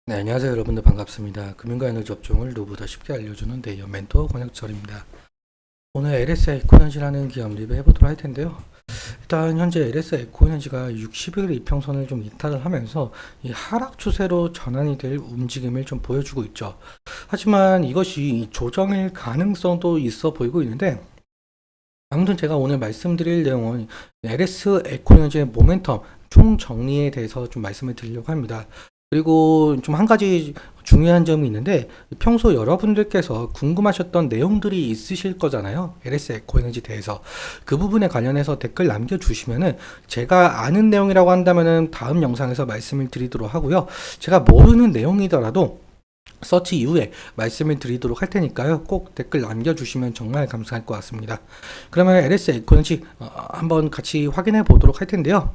네, 안녕하세요. 여러분들 반갑습니다. 금융과 에너지 업종을 누구보다 쉽게 알려주는 대기업 멘토 권혁철입니다. 오늘 LS 에코에너지라는 기업 리뷰 해보도록 할 텐데요. 일단 현재 LS 에코에너지가 60일 이평선을 좀 이탈을 하면서 이 하락 추세로 전환이 될 움직임을 좀 보여주고 있죠. 하지만 이것이 조정일 가능성도 있어 보이고 있는데, 아무튼 제가 오늘 말씀드릴 내용은 LS 에코에너지의 모멘텀 총 정리에 대해서 좀 말씀을 드리려고 합니다. 그리고 좀 한 가지 중요한 점이 있는데, 평소 여러분들께서 궁금하셨던 내용들이 있으실 거잖아요. LS 에코에너지 대해서. 그 부분에 관련해서 댓글 남겨주시면은 제가 아는 내용이라고 한다면은 다음 영상에서 말씀을 드리도록 하고요. 제가 모르는 내용이더라도 서치 이후에 말씀을 드리도록 할 테니까요. 꼭 댓글 남겨주시면 정말 감사할 것 같습니다. 그러면 LS 에코에너지 한번 같이 확인해 보도록 할 텐데요.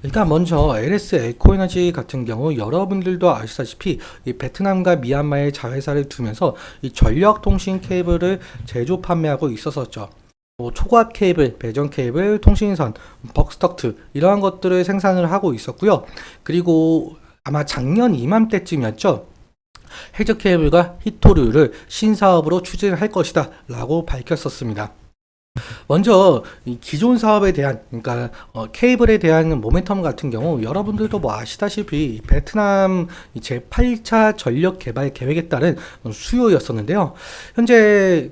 일단 먼저 LS 에코에너지 같은 경우 여러분들도 아시다시피 이 베트남과 미얀마의 자회사를 두면서 이 전력통신 케이블을 제조 판매하고 있었었죠. 뭐 초고압 케이블, 배전 케이블, 통신선, 벅스덕트 이러한 것들을 생산을 하고 있었고요. 그리고 아마 작년 이맘때쯤이었죠. 해저 케이블과 히토류를 신사업으로 추진할 것이다 라고 밝혔었습니다. 먼저 이 기존 사업에 대한, 그러니까 케이블에 대한 모멘텀 같은 경우 여러분들도 뭐 아시다시피 베트남 제8차 전력 개발 계획에 따른 수요였었는데요. 현재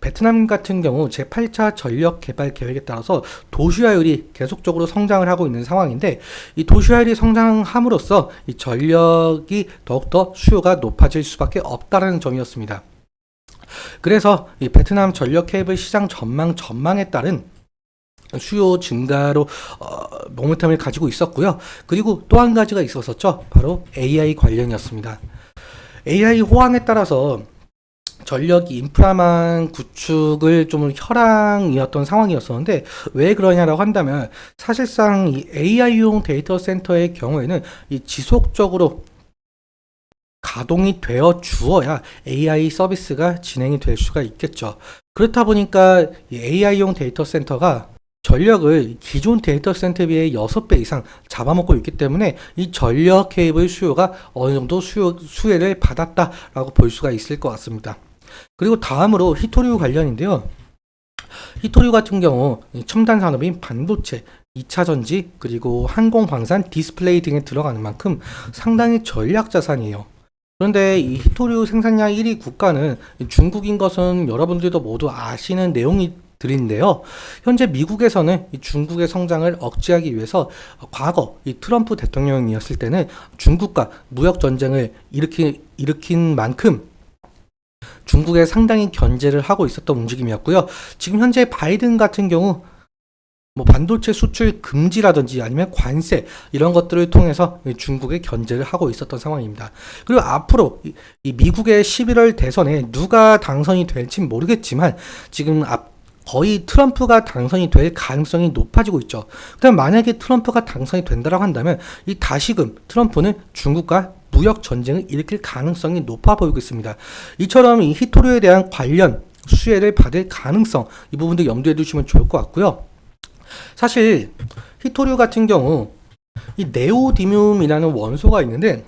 베트남 같은 경우 제8차 전력 개발 계획에 따라서 도시화율이 계속적으로 성장을 하고 있는 상황인데, 이 도시화율이 성장함으로써 이 전력이 더욱더 수요가 높아질 수밖에 없다는 점이었습니다. 그래서 이 베트남 전력 케이블 시장 전망에 따른 수요 증가로 모멘텀을 가지고 있었고요. 그리고 또 한 가지가 있었었죠. 바로 AI 관련이었습니다. AI 호황에 따라서 전력 인프라망 구축을 좀 혈앙이었던 상황이었었는데, 왜 그러냐라고 한다면 사실상 이 AI용 데이터 센터의 경우에는 이 지속적으로 가동이 되어 주어야 AI 서비스가 진행이 될 수가 있겠죠. 그렇다 보니까 이 AI용 데이터 센터가 전력을 기존 데이터 센터에 비해 6배 이상 잡아먹고 있기 때문에 이 전력 케이블 수요가 어느 정도 수혜를 받았다라고 볼 수가 있을 것 같습니다. 그리고 다음으로 히토류 관련인데요. 히토류 같은 경우 첨단 산업인 반도체, 2차 전지, 그리고 항공, 방산, 디스플레이 등에 들어가는 만큼 상당히 전략 자산이에요. 그런데 이 히토류 생산량 1위 국가는 중국인 것은 여러분들도 모두 아시는 내용들인데요. 현재 미국에서는 이 중국의 성장을 억제하기 위해서 과거 이 트럼프 대통령이었을 때는 중국과 무역 전쟁을 일으킨 만큼 중국에 상당히 견제를 하고 있었던 움직임이었고요. 지금 현재 바이든 같은 경우 뭐 반도체 수출 금지라든지 아니면 관세 이런 것들을 통해서 중국에 견제를 하고 있었던 상황입니다. 그리고 앞으로 이 미국의 11월 대선에 누가 당선이 될진 모르겠지만 지금 거의 트럼프가 당선이 될 가능성이 높아지고 있죠. 그다음 만약에 트럼프가 당선이 된다고 한다면 이 다시금 트럼프는 중국과 무역 전쟁을 일으킬 가능성이 높아 보이고 있습니다. 이처럼 이 히토류에 대한 관련 수혜를 받을 가능성, 이 부분도 염두에 두시면 좋을 것 같고요. 사실 히토류 같은 경우 이 네오디뮴이라는 원소가 있는데,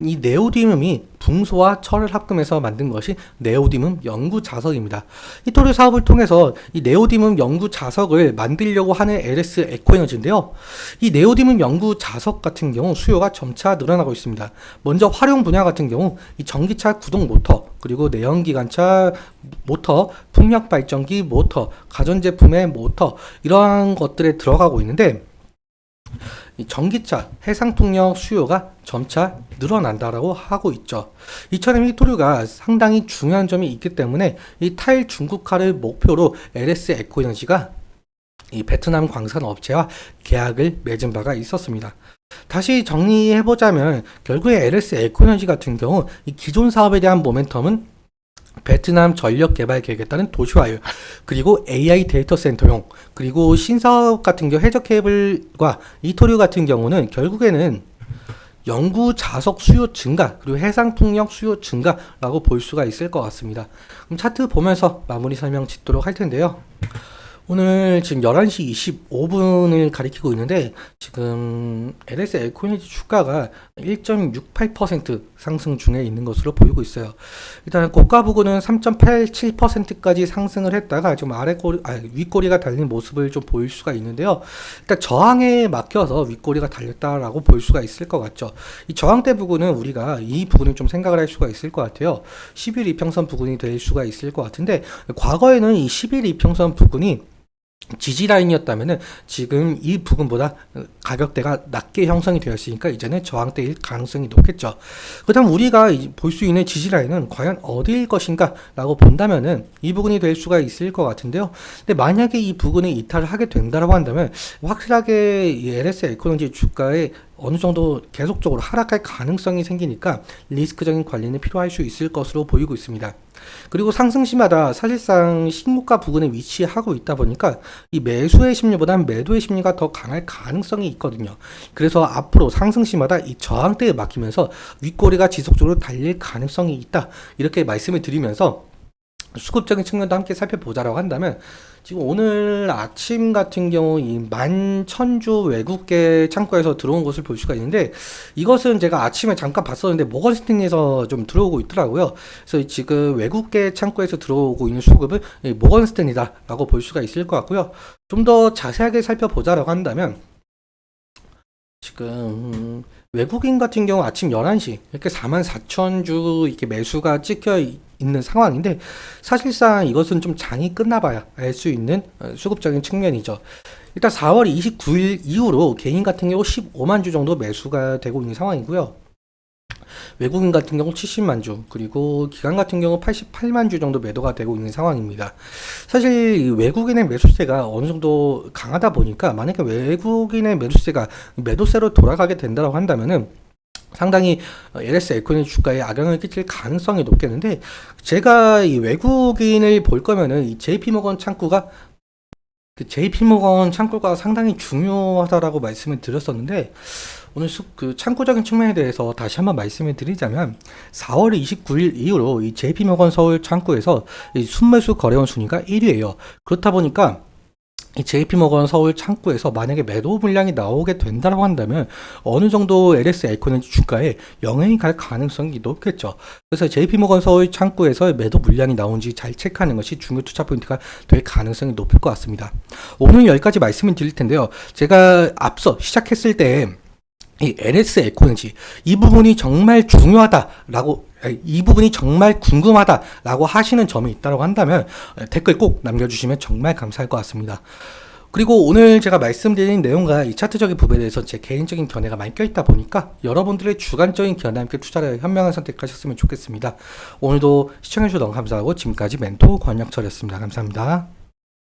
이 네오디뮴이 붕소와 철을 합금해서 만든 것이 네오디뮴 연구 자석입니다. 히토류 사업을 통해서 이 네오디뮴 연구 자석을 만들려고 하는 LS 에코에너지인데요. 이 네오디뮴 연구 자석 같은 경우 수요가 점차 늘어나고 있습니다. 먼저 활용 분야 같은 경우 이 전기차 구동 모터, 그리고 내연기관차 모터, 풍력 발전기 모터, 가전제품의 모터 이러한 것들에 들어가고 있는데, 이 전기차, 해상풍력 수요가 점차 늘어난다라고 하고 있죠. 이처럼 히토류가 상당히 중요한 점이 있기 때문에 이 탈중국화를 목표로 LS 에코에너지가 이 베트남 광산 업체와 계약을 맺은 바가 있었습니다. 다시 정리해보자면 결국에 LS 에코에너지 같은 경우 이 기존 사업에 대한 모멘텀은 베트남 전력 개발 계획에 따른 도시화율, 그리고 AI 데이터 센터용, 그리고 신사업 같은 경우 해저 케이블과 히토류 같은 경우는 결국에는 연구 자석 수요 증가, 그리고 해상 풍력 수요 증가라고 볼 수가 있을 것 같습니다. 그럼 차트 보면서 마무리 설명 짓도록 할 텐데요. 오늘 지금 11시 25분을 가리키고 있는데 지금 LS 에코이너지 주가가 1.68% 상승 중에 있는 것으로 보이고 있어요. 일단 고가 부근은 3.87%까지 상승을 했다가 좀 윗꼬리가 달린 모습을 좀 보일 수가 있는데요. 일단 저항에 막혀서 윗꼬리가 달렸다라고 볼 수가 있을 것 같죠. 이 저항대 부근은 우리가 이 부분을 좀 생각을 할 수가 있을 것 같아요. 10일 이평선 부근이 될 수가 있을 것 같은데 과거에는 이 10일 이평선 부근이 지지 라인이었다면은 지금 이 부분보다 가격대가 낮게 형성이 되었으니까 이제는 저항대일 가능성이 높겠죠. 그다음 우리가 볼 수 있는 지지 라인은 과연 어디일 것인가 라고 본다면은 이 부분이 될 수가 있을 것 같은데요. 근데 만약에 이 부분에 이탈을 하게 된다라고 한다면 확실하게 이 LS 에코노지 주가에 어느 정도 계속적으로 하락할 가능성이 생기니까 리스크적인 관리는 필요할 수 있을 것으로 보이고 있습니다. 그리고 상승시마다 사실상 신고가 부근에 위치하고 있다 보니까 이 매수의 심리보다는 매도의 심리가 더 강할 가능성이 있거든요. 그래서 앞으로 상승시마다 이 저항대에 막히면서 윗꼬리가 지속적으로 달릴 가능성이 있다. 이렇게 말씀을 드리면서 수급적인 측면도 함께 살펴보자라고 한다면 지금 오늘 아침 같은 경우 이 11,000주 외국계 창구에서 들어온 것을 볼 수가 있는데 이것은 제가 아침에 잠깐 봤었는데 모건스탠리에서 좀 들어오고 있더라고요. 그래서 지금 외국계 창구에서 들어오고 있는 수급은 모건스탠리다라고 볼 수가 있을 것 같고요. 좀 더 자세하게 살펴보자라고 한다면 지금 외국인 같은 경우 아침 11시 이렇게 44,000주 이렇게 매수가 찍혀 있는 상황인데 사실상 이것은 좀 장이 끝나봐야 알 수 있는 수급적인 측면이죠. 일단 4월 29일 이후로 개인 같은 경우 15만 주 정도 매수가 되고 있는 상황이고요. 외국인 같은 경우 70만 주, 그리고 기관 같은 경우 88만 주 정도 매도가 되고 있는 상황입니다. 사실 이 외국인의 매수세가 어느 정도 강하다 보니까 만약에 외국인의 매수세가 매도세로 돌아가게 된다고 한다면은 상당히 LS 에코노미 주가에 악영향을 끼칠 가능성이 높겠는데 제가 이 외국인을 볼 거면은 이 JP모건 창구가 JP모건 창구가 상당히 중요하다라고 말씀을 드렸었는데 오늘 그 창구적인 측면에 대해서 다시 한번 말씀을 드리자면 4월 29일 이후로 이 JP모건 서울 창구에서 이 순매수 거래원 순위가 1위예요. 그렇다 보니까 이 JP모건 서울 창구에서 만약에 매도 물량이 나오게 된다고 한다면 어느 정도 LS 에코노미 주가에 영향이 갈 가능성이 높겠죠. 그래서 JP모건 서울 창구에서 매도 물량이 나온지 잘 체크하는 것이 중요 투자 포인트가 될 가능성이 높을 것 같습니다. 오늘 여기까지 말씀을 드릴 텐데요. 제가 앞서 시작했을 때 이 LS 에코노미 이 부분이 정말 중요하다라고 이 부분이 정말 궁금하다라고 하시는 점이 있다고 한다면 댓글 꼭 남겨주시면 정말 감사할 것 같습니다. 그리고 오늘 제가 말씀드린 내용과 이 차트적인 부분에 대해서 제 개인적인 견해가 많이 껴있다 보니까 여러분들의 주관적인 견해와 함께 투자를 현명한 선택하셨으면 좋겠습니다. 오늘도 시청해주셔서 너무 감사하고 지금까지 멘토 권혁철이었습니다. 감사합니다.